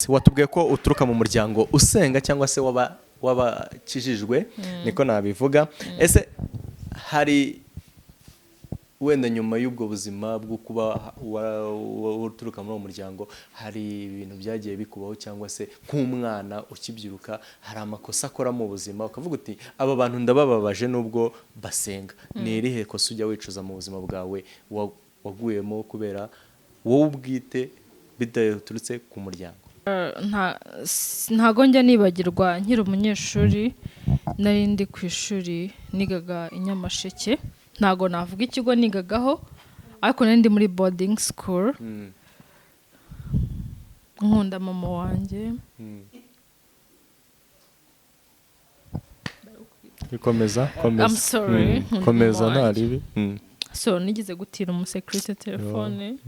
watubwiye ko uturuka mu muryango usenga cyangwa se wabakijijwe niko nabivuga. Ese hari wenda nyuma y'ubwo buzima bwo kuba uturuka muri uwo muryango hari ibintu byagiye bikubaho cyangwa se nk'umwana ukibyiruka hari amakosa akora mu buzima ukavuga uti aba bantu ndabababaje nubwo basenga, ni irihe kosa ujya wicuza mu buzima bwawe waguyemo kubera wowe ubwite bidaturutse ku muryango? Ntago njya nibagirwa nkiri umunyeshuri, nari ndi ku ishuri nigaga i Nyamasheke, ntago navuga ikigo nigagaho ariko nari ndi muri boarding school. Nkunda mama wanjye. Komeza. I'm sorry. Komeza ntaribi. So nigeze gutira umusekirite telefone.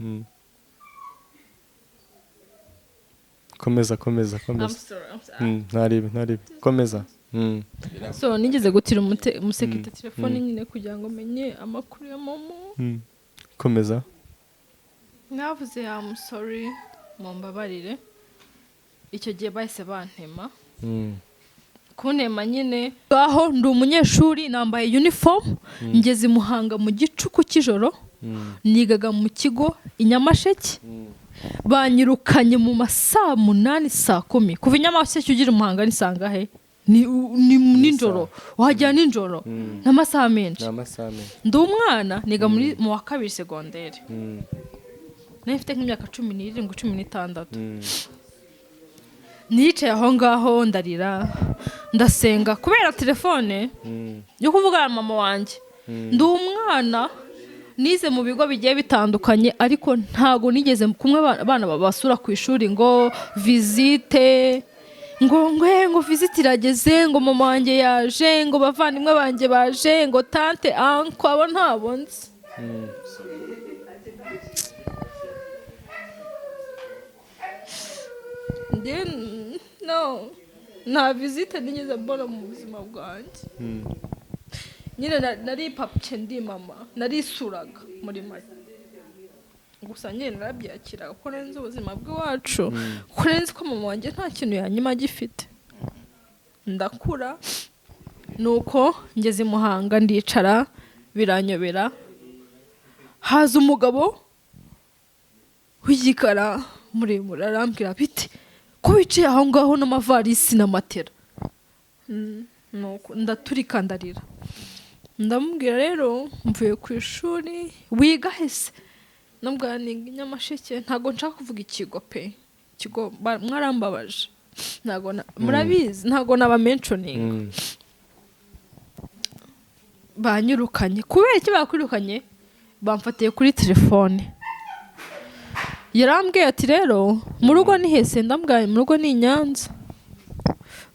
Komeza. I'm sorry. Ntaribi. Komeza. So nigeze gutira umusekirite telefone nyine kugira ngo menye amakuru ya mama. Komeza. Navuze I'm sorry, mumbabarire. Icyo gihe bahise bantema. Kuntema nyine aho ndi umunyeshuri nambaye uniform, ngeze Muhanga mu gicuku cy'ijoro, nigaga mu kigo i Nyamasheke. Banyirukanye mu masaa 8 saa 10. Kuva Nyamasheke ugira Muhanga ni sangahe? Ni ninjoro. Wajya ninjoro. N'amasaha menshi. Ndi umwana niga mu wa kabiri secondaire. Nafite nk'imyaka 17 16. Nicaye aho ngaho ndarira ndasenga kubera telefone yo kuvugana na mama wanjye. Ndi umwana nize mu bigo bigiye bitandukanye ariko ntago nigeze kumwe abana babasura ku ishuri ngo visite ngo visite irageze ngo mama wanjye yaje ngo bavandimwe banjye baje ngo tante anko abo ntabonze. No, nta visite nigeze mbona mu buzima bwanjye. Nyine nari papye ndi mama, narisuraga muri make. Gusa nyine narabyakira kuko nzi ubuzima bw'iwacu, kuko nzi ko mama wanjye nta kintu yanyuma gifite. Ndakura nuko ngeze Muhanga ndicara biranyobera, haza umugabo w'igikara muremure arambwira biti ko wicaye aho ngaho n'amavarisi na matera. Nuko ndaturika ndarira. Ndamubwira rero mvuye ku ishuri wiga hese nabwo niga Nyamasheke, ntago nshaka kuvuga ikigo pe, ikigo mwarambabaje, ntago murabizi ntago naba mentioning. Banyirukanye kubera iki bakwirukanye, bamfatiye kuri telefone. Yarambwiye ati rero mu rugo ni hese, ndambwaye mu rugo ni Nyanza.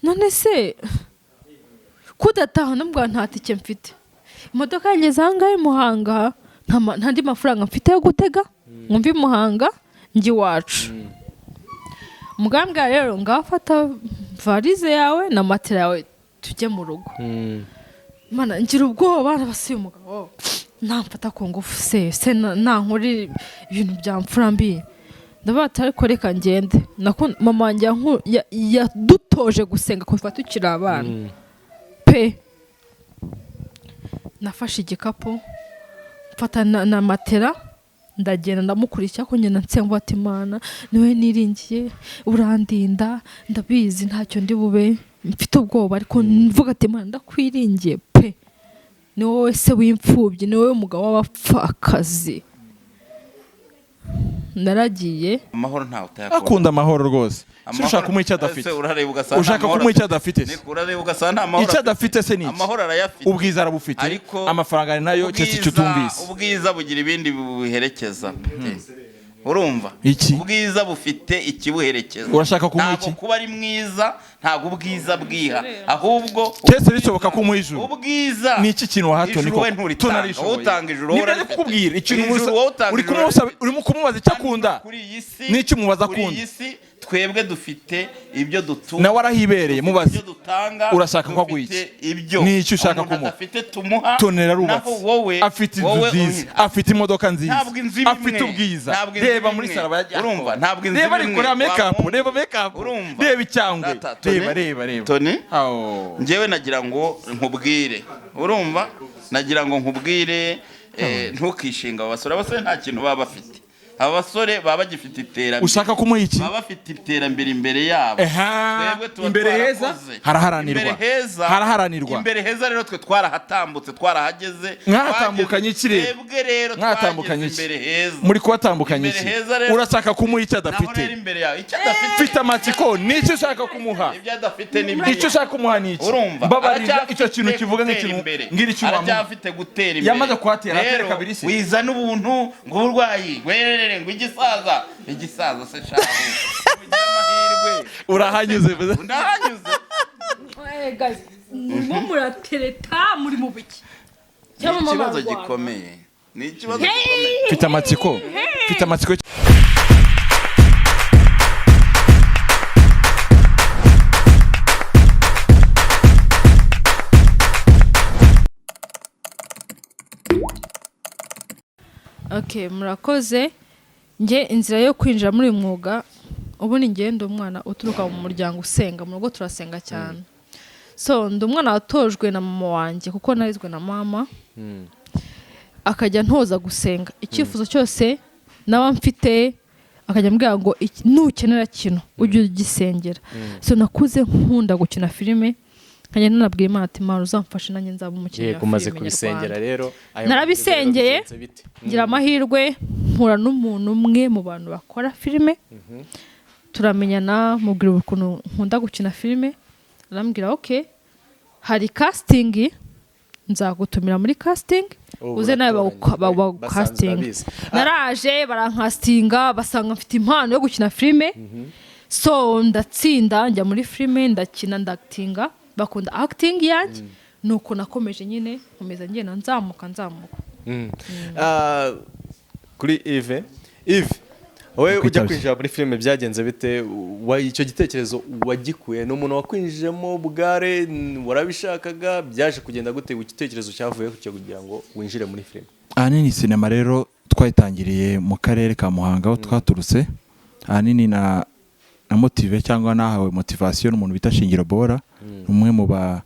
None se kudataha ndambwa nta tike mfite, imodoka yanjye zangaye Muhanga nta ndi mafaranga mfite yo gutega ngo mvi Muhanga ngi wacu. Mugambwa rero ngafata varize yawe na matera yawe tujye mu rugo. Mana ngira ubwoba nabasiye umugabo namfata ku ngufu se nankuri ibintu bya mfura mbi. Ndabata ariko reka ngende. Mama wanjye yadutoje gusenga kuva tukiri abana pe. Nafashe igikapu mfata na matera ndagenda ndamukurikira ko ngenda nsenga ati Mana niwe niringiye urandinda, ndabizi ntacyo ndi bube, mfite ubwoba ariko mvuga ati Mana ndakwiringiye pe, ni wowe se w'imfubyi, ni wowe umugabo w'abapfakazi. Naragiye amahoro ntawe utayakora. Akunda amahoro rwose. Ushaka kumuha icyo adafite. Ushaka kumuha icyo adafite. Urareba ugasanga nta mahoro. Icyo adafite se ni iki? Amahoro arayafite. Ubwiza arabufite. Amafaranga nayo cyese icyo tumvise. Ubwiza bugira ibindi biherekeza. Urumva? Ubwiza bufite ikibuherekeza. Urashaka kumuha iki? Ntabwo kuba ari mwiza, ntabwo ubwiza bwiha. Ahubwo cyese bisoboka ko umuha ijuru. Ubwiza ni iki kintu wahato niko tunarishoboye. Utanga ijuru wowe urikubwira ikintu uri kumubaza icyo akunda. Ni iki mubaza akunda? twebwe dufite ibyo dutunga nawe arahibereye mubaze ibyo dutanga urashaka ko agwiki n'icyo ushaka kumuha afite tumuha tonera rubatse afite inzu nziza afite imodoka nziza afite ubwiza reba muri salaba urumva ntabwo inzu reba rikora makeup reba icyangwe reba Tony njyewe nagira ngo nkubwire urumva nagira ngo nkubwire ntukishinga abasore nta kintu baba bafite abasore baba bagifite iterambere ushaka kumuha iki baba bafite iterambere imbere yabo imbere heza haraharanirwa imbere heza rero twe twarahatambutse twarahageze mwatambukanye ikirere twebwe rero mwatambukanye imbere heza muri kubatambukanye iki urashaka kumuha icyo adafite mfite amatsiko n'icyo ushaka kumuha ibyo adafite ni icyo ushaka kumuha ni iki babarira icyo kintu kivuga nk'ikintu ngira icyo wamuha aracyafite gutera imbere yamaze kuhatera atera kabiri se wizana ubuntu ng'uburwayi ngo igisaza se shaho ugira amahirwe urahanyuze ndahanyuze murimo muratereta muri mu biki ni ikibazo gikomeye mfite amatsiko Okay, murakoze. Nge inzira yo kwinjira muri mwuga ubu ni ngendo umwana uturuka mu muryango usenga mu rugo turasenga cyane. So ndi umwana watojwe na mama wanjye kuko narizwe na mama. Akajya ntoza gusenga. Icyifuzo cyose nawe mfite akajya mbwira ngo nukenera kino ujye ugisengera. So nakuze nkunda gukina filime. Kanya nanabwiye Imana ati Imana uzamfashe nanjye nzaba umukinnyi wa kumaze kubisengera rero narabisengeye ngira amahirwe mpura n'umuntu umwe mu bantu bakora filime turamenyana mubwira ukuntu nkunda gukina filime arambwira okay hari casting nzagutumira muri casting uze nawe ba casting naraje barankastinga basanga mfite impano yo gukina filime so ndatsinda njya muri filime ndakina ndactinga bakunda acting yanjye nuko nakomeje nyine nkomeza ngenda nzamuka kuri Yves wowe ujya kwinjira muri filime byagenze bite icyo gitekerezo wagikuye n'umuntu wakwinjijemo bugare warabishakaga byaje kugenda gute igitekerezo cyavuye kugira ngo winjire muri filime ahanini sinema rero twayitangiriye mu karere ka Muhanga aho twaturutse ahanini na motive cyangwa nahawe motivation n'umuntu bita Shingiro Bora umwe mu ba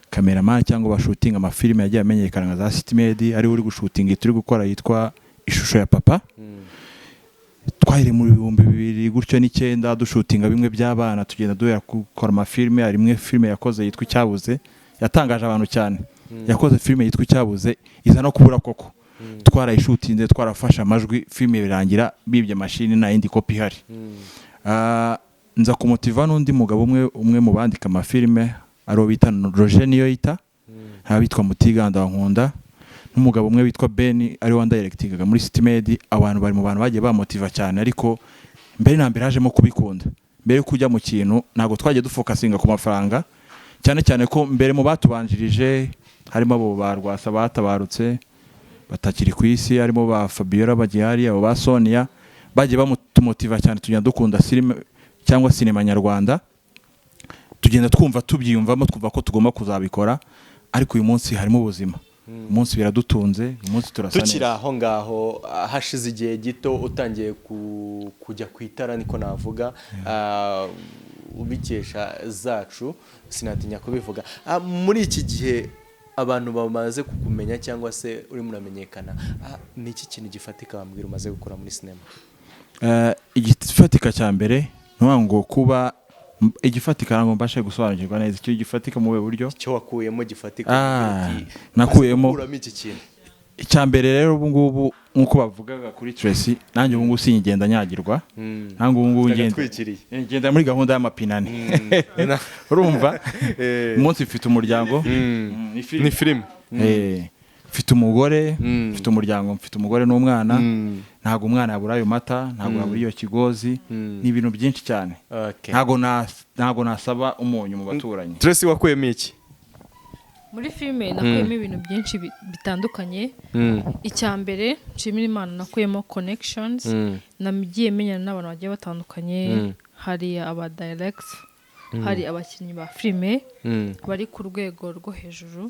cameraman cyangwa ba shooting amafilime yagiye amenyekana nka za City Med ari uri gushooting turi gukora yitwa ishusho ya papa twahire mu 2000 gutyo n'icyenda dushootinga bimwe by'abana tugenda duhera gukora amafilime ari imwe filime yakoze yitwa Icyabuze yatangaje abantu cyane yakoze filime yitwa Icyabuze iza no kubura koko twarayishutinze twarafasha amajwi filime birangira bibye machine na indi copy hari nza kumutiva n'undi mugabo umwe mu bandika amafilime aro bita Roger niyo yita abitwa Mutiganda wa Nkunda n'umugabo umwe witwa Ben ari wanda directingaga muri City Med abantu bari mu bantu bagiye bamotiva cyane ariko mbere na mbere hajemo kubikunda mbere kujya mu kintu nago twagiye dufokasinga ku mafaranga cyane ko mbere mu batubanjirije harimo abo barwasa batabarutse batakiri ku isi harimo ba Fabiola Bagihari abo ba Sonia bagiye bamutumotiva cyane tugenda dukunda filime cyangwa sinema nyarwanda tugenda twumva tubyiyumvamo twumva ko tugomba kuzabikora ariko uyu munsi harimo ubuzima umunsi biradutunze umunsi turasa neza tukira aho ngaho hashize igihe gito utangiye kujya ku itara niko navuga ubikesha zacu sinatinya kubivuga muri iki gihe abantu bamaze kukumenya cyangwa se uri muramenyekana ni iki kintu gifatika bambwira umaze gukora muri sinema igifatika cya mbere ngo kuba igifatika ngo mbashe gusobanukirwa neza icyo gifatika mu buryo cyo wakuyemo gifatika nakuyemo icya mbere rero ubu ngubu nkuko bavugaga kuri Tracy nanjye ubu ngubu sinyigenda nyagirwa nanjye ubu ngubu ngenda muri gahunda y'amapinane urumva umunsi mfite umuryango ni filime mfite umugore mfite umuryango mfite umugore n'umwana ntago umwana yabura ayo mata ntago yabura iyo kigozi ni ibintu byinshi cyane ntago nasaba umunyu mu baturanyi Tracy wakuyemo iki muri filime nakuyemo ibintu byinshi bitandukanye icya mbere nshimira Imana nakuyemo connections nagiye menyana n'abantu bagiye batandukanye hari aba directs hari abakinnyi ba filime bari ku rwego rwo hejuru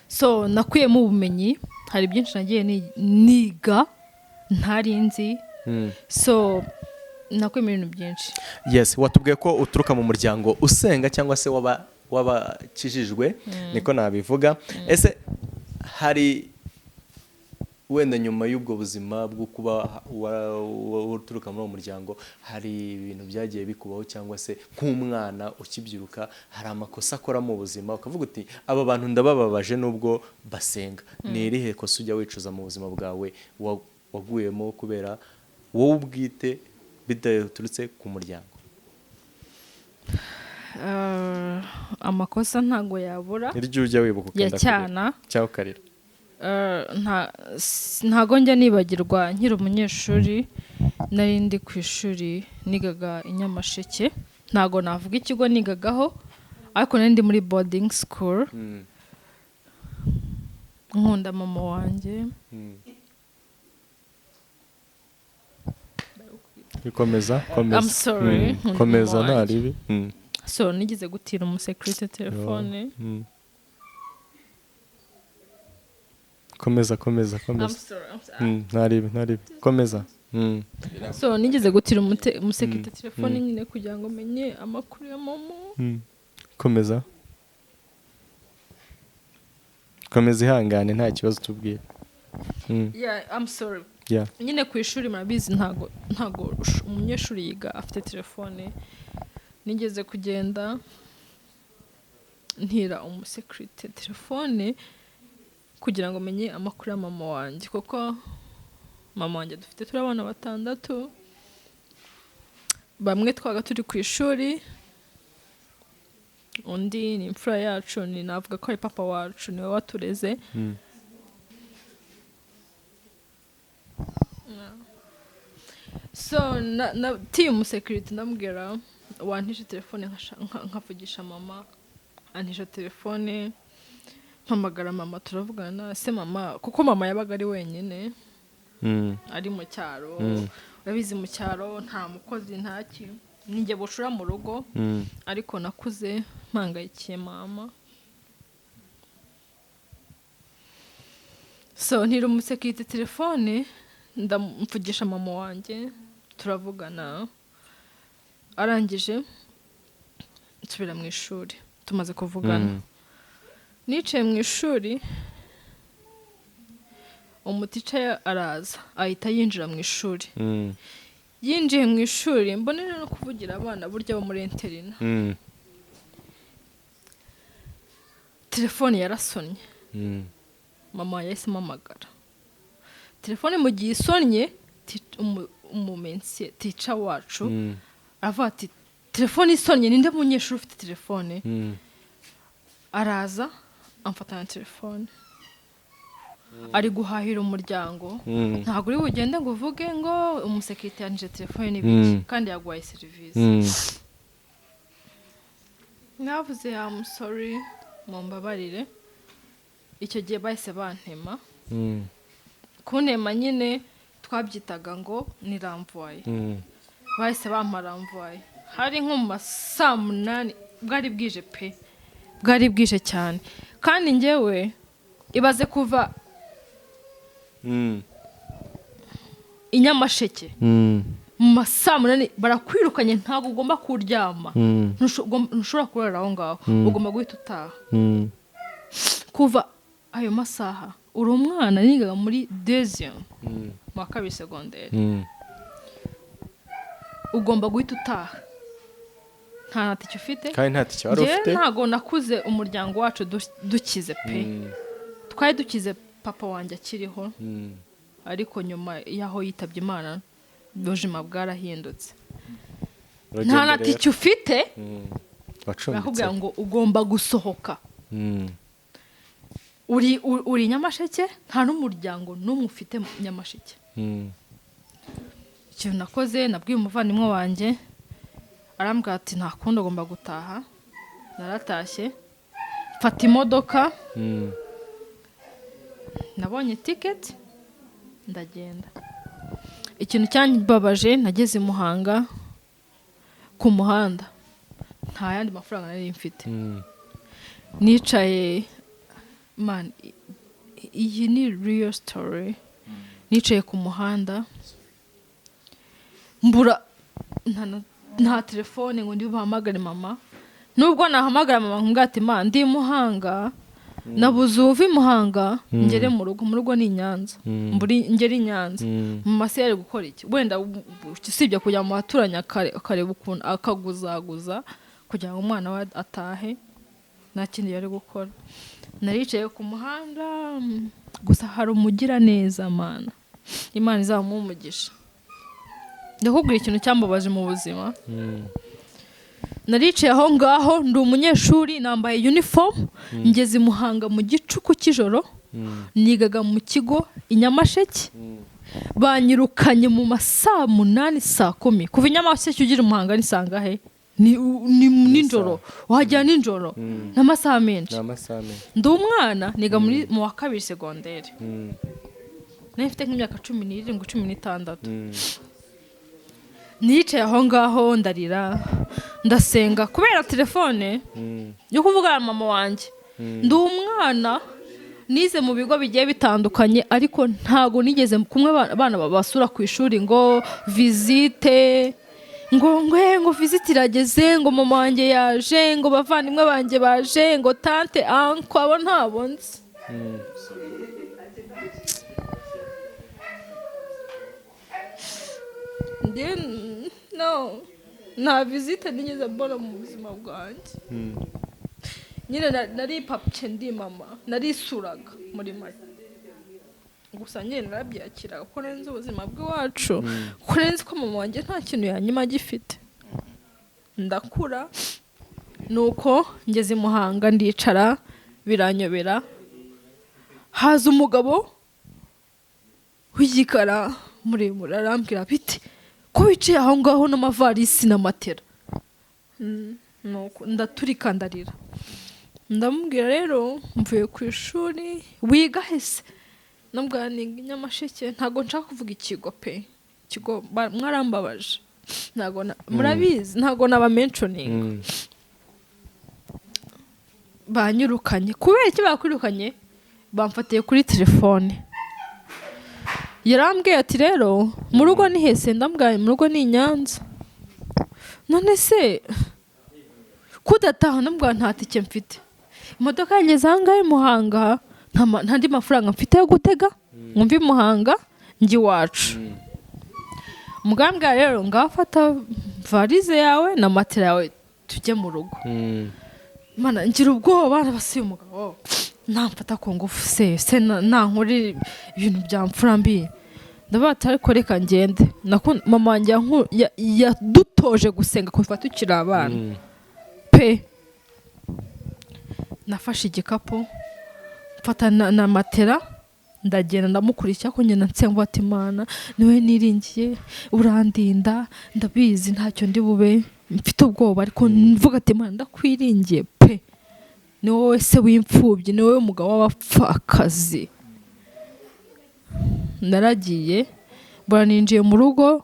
so nakuyemo ubumenyi hari byinshi nagiye niga ntari nzi so nakuyemo ibintu byinshi. Yes, watubwiye ko uturuka mu muryango usenga cyangwa se wabakijijwe niko nabivuga. Ese hari wenda nyuma y'ubwo buzima bwo kuba uturuka muri uwo muryango hari ibintu byagiye bikubaho cyangwa se nk'umwana ukibyiruka hari amakosa akora mu buzima ukavuga uti aba bantu ndabababaje nubwo basenga, ni irihe kosa ujya wicuza mu buzima bwawe waguyemo kubera wowe ubwite bidaturutse ku muryango? Amakosa ntago yabura iryo ujya wibuka ukenda cyana cyangwa ukarira. Ntago njya nibagirwa nkiri umunyeshuri nari ndi ku ishuri nigaga i Nyamasheke, ntago navuga ikigo nigagaho ariko nari ndi muri boarding school. Nkunda mama wanjye. Komeza. I'm sorry. Komeza ntaribi. So nigeze gutira umusekirite telefone. Komeza. I'm sorry. Ntaribi. Komeza. So nigeze gutira umusekirite telefone nyine kugira ngo menye amakuru ya mama. Komeza ihangane nta kibazo tubwire. Yeah, I'm sorry. Yeah. Nyine ku ishuri murabizi ntago umunyeshuri yiga afite telefone. Nigeze kugenda ntira umusekirite telefone kugira ngo menye amakuru ya mama wanjye, kuko mama wanjye dufite turi abana 6, bamwe twaga turi ku ishuri, undi ni imfura yacu, ni navuga ko ari papa wacu niwe watureze. So tiye umusekirite ndamubwira wantishe telefone nkavugisha mama, antisha telefone mpamagara mama turavugana. Se mama, kuko mama yabaga ari wenyine ari mu cyaro, urabizi mu cyaro nta mukozi ntaki, ninjye bushura mu rugo, ariko nakuze mpangayikiye mama. So ntira umusekirite telefone ndamvugisha mama wanjye turavugana, arangije nsubira mu ishuri. Tumaze kuvugana nicaye mu ishuri, umuticaye araza ahita yinjira mu ishuri. Yinjiye mu ishuri mbonera no kuvugira abana burya bo muri interina. Telefone yarasonnye. Mama yahise amamagara. Telefone mu gihe isonnye umumensi tica wacu aravuga ati telefone isonnye ninde munyeshuri ufite telefone? Araza amfatana telefone. Ari guhahira umuryango, ntabwo uri bugende ngo uvuge ngo umusekirite yanije telefone n'ibiki kandi yaguhaye serivisi. Navuze I'm sorry, mumbabarire. Icyo gihe bahise bantema. Kuntema nyine twabyitaga ngo ni ramvoye. Bahise bampa ramvoye. Hari nko mu 8 bwari bwije pe. Bwari bwije cyane. Kandi njyewe ibaze kuva i Nyamasheke mu 8 barakwirukanye, ntabwo ugomba kuryama, ntushobora kurara aho ngaho, ugomba guhita utaha. Kuva ayo masaha uri umwana nigaga muri deuxième mu 2 secondaire, ugomba guhita utaha, nta natike ufite kandi nta tike wari ufite. Ntago nakuze umuryango wacu dukize pe. Twari dukize papa wanjye akiriho, ariko nyuma yaho yitabye Imana ubuzima bwarahindutse. Nta natike ufite, bakubwira ngo ugomba gusohoka. Uri Nyamasheke, nta n'umuryango n'umwe ufite Nyamasheke. Ikintu nakoze nabwiye umuvandimwe wanjye, arambwira ati nta kundi ugomba gutaha. Naratashye mfata imodoka, nabonye ticket ndagenda. Ikintu cyanyibabaje, nageze i Muhanga ku muhanda nta yandi mafaranga nari mfite nicaye man iyi ni real story nicaye ku muhanda mbura nta telefone ngo ndi buhamagare mama nubwo nahamagara mama nkubwira ati ma ndi Muhanga nabuze uva i Muhanga ngere mu rugo ni Nyanza ngere i Nyanza mama se yari gukora iki wenda usibye kujya mu baturanyi akareba ukuntu akaguzaguza kugira ngo umwana we atahe nta kindi yari gukora naricaye ku muhanda gusa hari umugira neza mana Imana izamuha umugisha ndakubwira ikintu cyambabaje mu buzima naricaye aho ngaho ndi umunyeshuri nambaye uniform ngeze i Muhanga mu gicuku cy'ijoro nigaga mu kigo i Nyamasheke banyirukanye mu masaa 8 saa 10 kuva i Nyamasheke ugira Muhanga ni sangahe ni ninjoro wajya ninjoro n'amasaha menshi ndi umwana niga mu wa kabiri secondaire nifite nk'imyaka 17 16 nicaye aho ngaho ndarira ndasenga kubera telefone yo kuvugana mama wanjye ndi umwana nize mu bigo bigiye bitandukanye ariko ntago nigeze kumwe abana babasura ku ishuri ngo visite ngo visite irageze ngo mama wanjye yaje ngo bavandimwe banjye baje ngo tante anko abo ntabonze no nta visite nigeze mbona mu buzima bwanjye nyine nari papye ndi mama narisuraga muri make gusa nyine narabyakiraga ko renze ubuzima bw'iwacu ko renze ko mama wanjye nta kintu yanyuma gifite ndakura nuko ngeze i Muhanga ndicara biranyobera haza umugabo w'igikara muremure arambwira biti ko wicaye aho ngaho n'amavarisi na matera nuko ndaturika ndarira ndamubwira rero mvuye ku ishuri wiga hese nambwira ni Nyamasheke ntago nshaka kuvuga ikigo pe ikigo mwarambabaje ntago murabizi ntago naba mentioning banyirukanye kubera iki bakwirukanye bamfatiye kuri telefone yarambwiye ati rero mu rugo ni hese ndambwaye mu rugo ni Nyanza none se kudataha ndambwaye nta tike mfite imodoka yageze ahangahe Muhanga nta ndi mafaranga mfite yo gutega mwumva i Muhanga njye iwacu mugambwa rero ngafata varize yawe na matera yawe tujye mu rugo mana ngira ubwoba nabasiye umugabo namfata ku ngufu se nankore ibintu byamfurambiye ndabata ariko reka ngende mama wanjye yadutoje gusenga kuva tukiri abana pe nafashe igikapu mfata na matera ndagenda ndamukurikira ko ngenda nsenga ati Imana niwe niringiye urandinda ndabizi ntacyo ndi bube mfite ubwoba ariko mvuga ati Imana ndakwiringiye pe ni wowe se w'imfubyi ni wowe mugabo w'abapfakazi naragiye baraninjiye mu rugo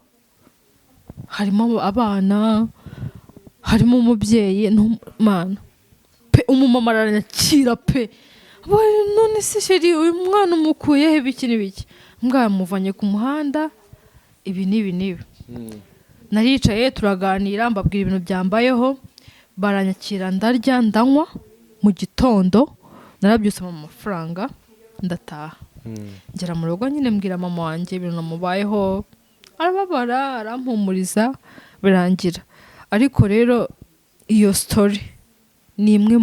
harimo abana harimo umubyeyi n'umwana pe umumama aranyakira pe none se sheri uyu mwana umukuyeho ibiki n'ibiki mwamuvanye ku muhanda ibi n'ibi naricaye turaganira mbabwira ibintu byambayeho baranyakira ndarya ndanywa mu gitondo narabyutse mu mafaranga ndataha ngera mu rugo nyine mbwira mama wanjye ibintu namubayeho arababara arampumuriza birangira ariko rero iyo story ni imwe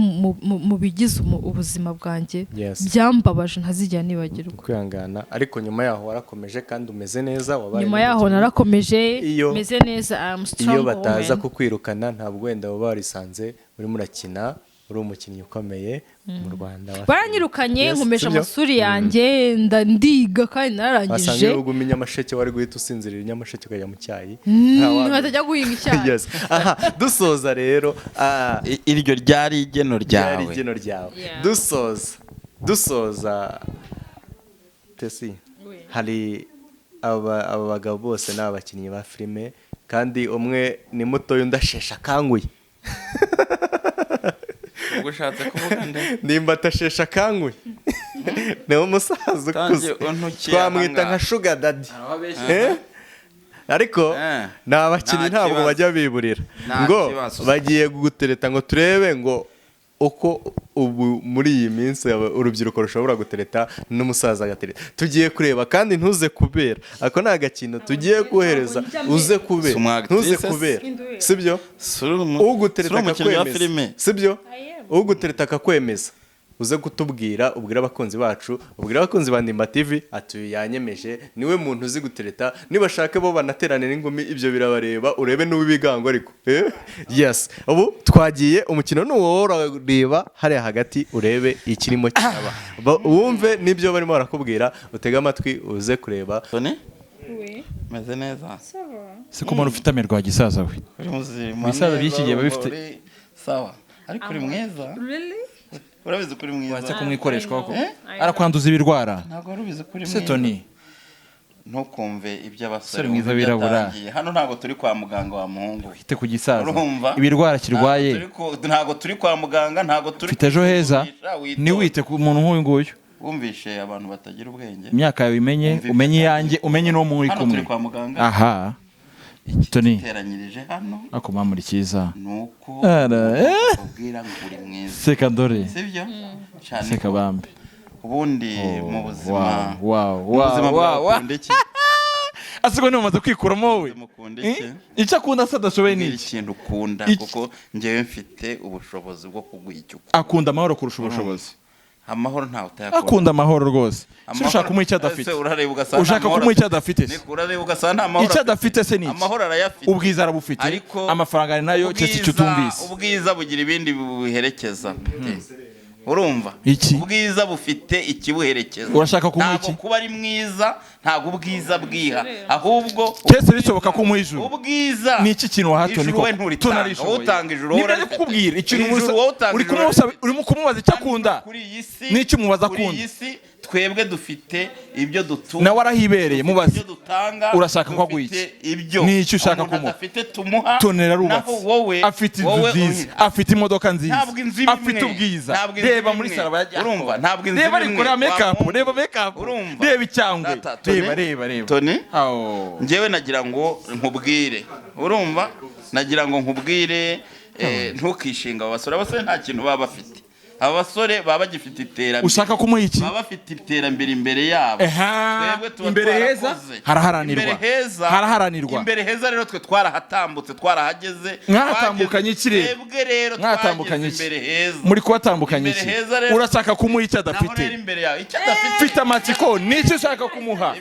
mu bigize ubuzima bwanjye byambabaje ntazijya nibagirwa kwihangana ariko nyuma yaho warakomeje kandi umeze neza nyuma yaho narakomeje meze neza I'm strong iyo bataza kukwirukana ntabwo wenda waba warisanze urimo urakina uri umukinnyi ukomeye mu Rwanda baranyirukanye nkomeje amashuri yanjye ndiga kandi nararangije wasanze ugumye Nyamasheke wari guhita usinzirira Nyamasheke ukajya mu cyayi nkatajya guhinga icyayi aha dusoza rero iryo ryari igeno ryawe dusoza Tesi hari aba bagabo bose n'abakinnyi ba filime kandi umwe ni mutoya undi asheshe akanguye. ubwo ushatse kuvuga nde Ndimba atasheshe akanguye. Ni umusaza ukuze twamwita nka sugar daddy. Ariko ni abakinnyi ntabwo bajya biburira ngo bagiye gutereta ngo turebe ngo uko ubu muri iyi minsi urubyiruko rushobora gutereta n'umusaza agatereta. Tugiye kureba kandi ntuze kubera ako ni agakino tugiye kohereza uze kubera ntuze kubera sibyo ugutereta akakwemeza sibyo ugutereta akakwemeza uze kutubwira ubwira abakunzi bacu ubwira abakunzi ba NDIMBA-TV ati yanyemeje niwe muntu uzi gutereta nibashake bo banaterane n'ingumi ibyo birabareba urebe n'ubigango ariko yes ubu twagiye umukino n'uwo urareba hariya hagati urebe ikirimo cyaba wumve nibyo barimo barakubwira utega amatwi uze kureba. Tony meze neza se ko umuntu ufite amerwa wa gisaza we ibisaza by'iki gihe bifite sawa ariko uri mwiza urabizi kuri mwiza watse kumwikoreshwa ko arakwanduza ibirwara ntago urubizi kuri mwiza se Tony ntukumve iby'abasore mwiza birabura hano ntago turi kwa muganga wa muhungu ufite ku gisaza ibirwara kirwaye ntago turi kwa muganga ntago turi ufite ejo heza ni wite ku muntu nk'uyu nguyu wumvishe abantu batagira ubwenge imyaka yawe umenye yanjye umenye no muri kumwe turi kwa muganga aha Tony teranyirije hano ako mamuri cyiza nuko ubwira ngo uri mwiza seka dore sibyo cyane seka bambe ubundi mu buzima wow asigo niwe umaze kwikuramo wowe icyo akunda se adashoboye ni iki ikintu ukunda kuko njyewe mfite ubushobozi bwo kuguhicyuka akunda amahoro kurusha ubushobozi amahoro ntawe utayakunda akunda amahoro rwose ushaka kumuha icyo adafite ushaka kumuha icyo adafite urareba ugasanga nta mahoro icyo adafite se ni iki amahoro arayafite ubwiza arabufite amafaranga ari nayo cyese icyo utumvise ubwiza bugira ibindi bibuherekeza urumva ubwiza bufite ikibuherekeza urashaka kumuha iki ntabwo kuba ari mwiza ntabwo ubwiza bwiha ahubwo cyese bisoboka kumuha ijuru ubwiza ni iki kintu wahato niko tunarishoboye utanga ijuru ni byo kukubwira ikintu urimo kumubaza icyo akunda ni icyo umubaza akunda twebwe dufite ibyo dutunga nawe arahibereye mubaze urashaka ko agwiki ni icyo ushaka kumuha tonera rubatse afite inzu nziza afite imodoka nziza afite ubwiza reba muri salo urumva ntabwo inzu reba ariko reba makeup reba icyangwe reba Tony njyewe nagira ngo nkubwire urumva nagira ngo nkubwire ntukishinga abasore nta kintu baba bafite abasore baba bagifite iterambere ushaka kumuha iki baba bafite iterambere imbere yabo imbere heza haraharanirwa imbere heza rero twe twarahatambutse twarahageze mwatambukanye ikirere mwatambukanye imbere heza muri kubatambukanye iki urashaka kumuha icyo adafite mfite amatsiko n'icyo ushaka kumuha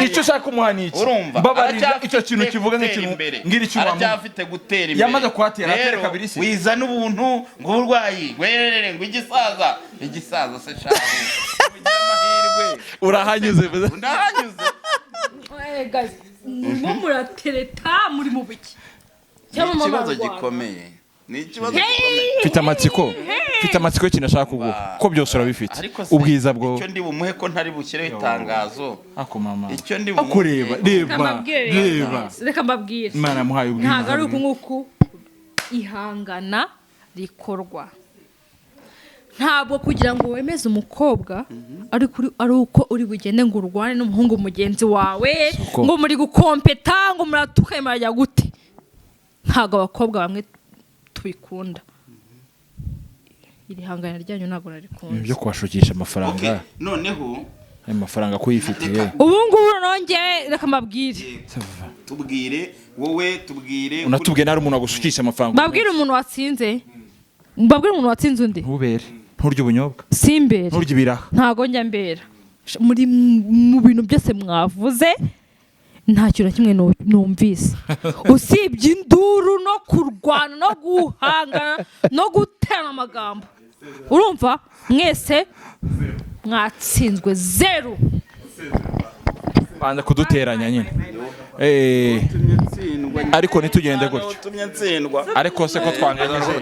icyo ushaka kumuha ni iki mbabarira icyo kintu kivuga nk'ikintu ngira icyo wamuha yamaze kuhatera atera kabiri se wizana ubuntu ng'uburwayi ngo igisaza se shaho ugira amahirwe urahanyuze ngo muratereta muri mu biki ikibazo gikomeye ni ikibazo gikomeye mfite amatsiko y'ikintu ashaka kuguha ko byose urabifite ubwiza bwo icyo ndi bumuhe ko ntari bushyireho itangazo ako mama icyo ndi bumuhe reka mbabwire imana muhaye ubwiza ntabwo ari uku nguku ihangana rikorwa ntabwo kugira ngo wemeze umukobwa ari uko uri bugende ngo urwane n'umuhungu mugenzi wawe ngo muri gukompeta ngo muratuke murajya gute ntabwo abakobwa bamwe tubikunda iri hangana ryanyu ntabwo narikunze byo kubashukisha amafaranga noneho ayo mafaranga ko uyifitiye ubu ngubu nongeye reka mbabwire tubwire wowe tubwire unatubwiye nari umuntu wagushukisha amafaranga mbabwire umuntu watsinze undi ntubere nturya ubunyobwa simbere nturya ibiraha ntago njya mbera muri mu bintu byose mwavuze nta kintu na kimwe numvise usibye induru no kurwana no guhangana no guterana amagambo urumva mwese mwatsinzwe 0 banza kuduteranya nyine ariko ntitugende gutyo ariko se ko twanganije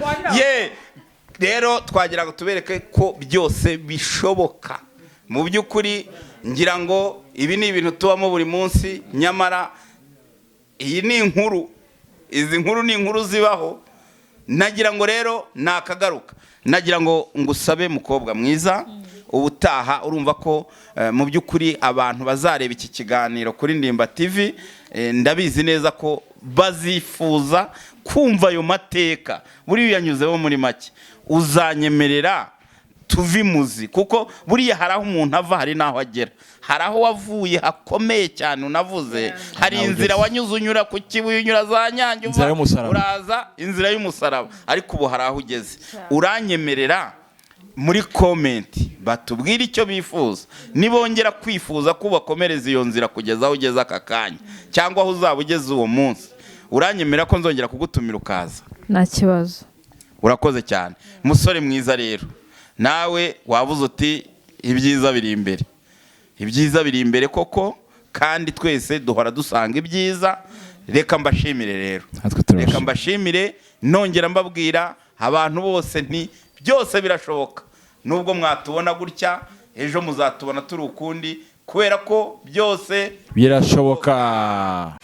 rero twagira ngo tubereke ko byose bishoboka mu by'ukuri ngira ngo ibi ni ibintu tubamo buri munsi nyamara iyi ni inkuru, izi nkuru ni inkuru zibaho. Nagira ngo rero nakagaruka, nagira ngo ngusabe mukobwa mwiza, ubutaha urumva ko mu by'ukuri abantu bazareba iki kiganiro kuri NDIMBA-TV, ndabizi neza ko bazifuza kumva ayo mateka. Buriya yanyuzeho muri make, uzanyemerera tuvi muzi, kuko buriya hari aho umuntu ava, hari n'aho agera. Hari aho wavuye hakomeye cyane unavuze, hari inzira wanyuze unyura ku Kibuye, unyura za Nyange, uraza inzira y'umusaraba, ariko ubu hari aho ugeze. Uranyemerera muri komenti batubwire icyo bifuza, nibongera kwifuza ko bakomereza iyo nzira kugeza aho ugeze aka kanya, cyangwa aho uzaba ugeze uwo munsi, uranyemera ko nzongera kugutumira ukaza? Nta kibazo. Urakoze cyane musore mwiza. Rero nawe wabuze uti ibyiza biri imbere, ibyiza biri imbere koko, kandi twese duhora dusanga ibyiza. Reka mbashimire rero, reka mbashimire, nongera mbabwira abantu bose nti byose birashoboka. Nubwo mwatubona gutya, ejo muzatubona turi ukundi, kubera ko byose birashoboka.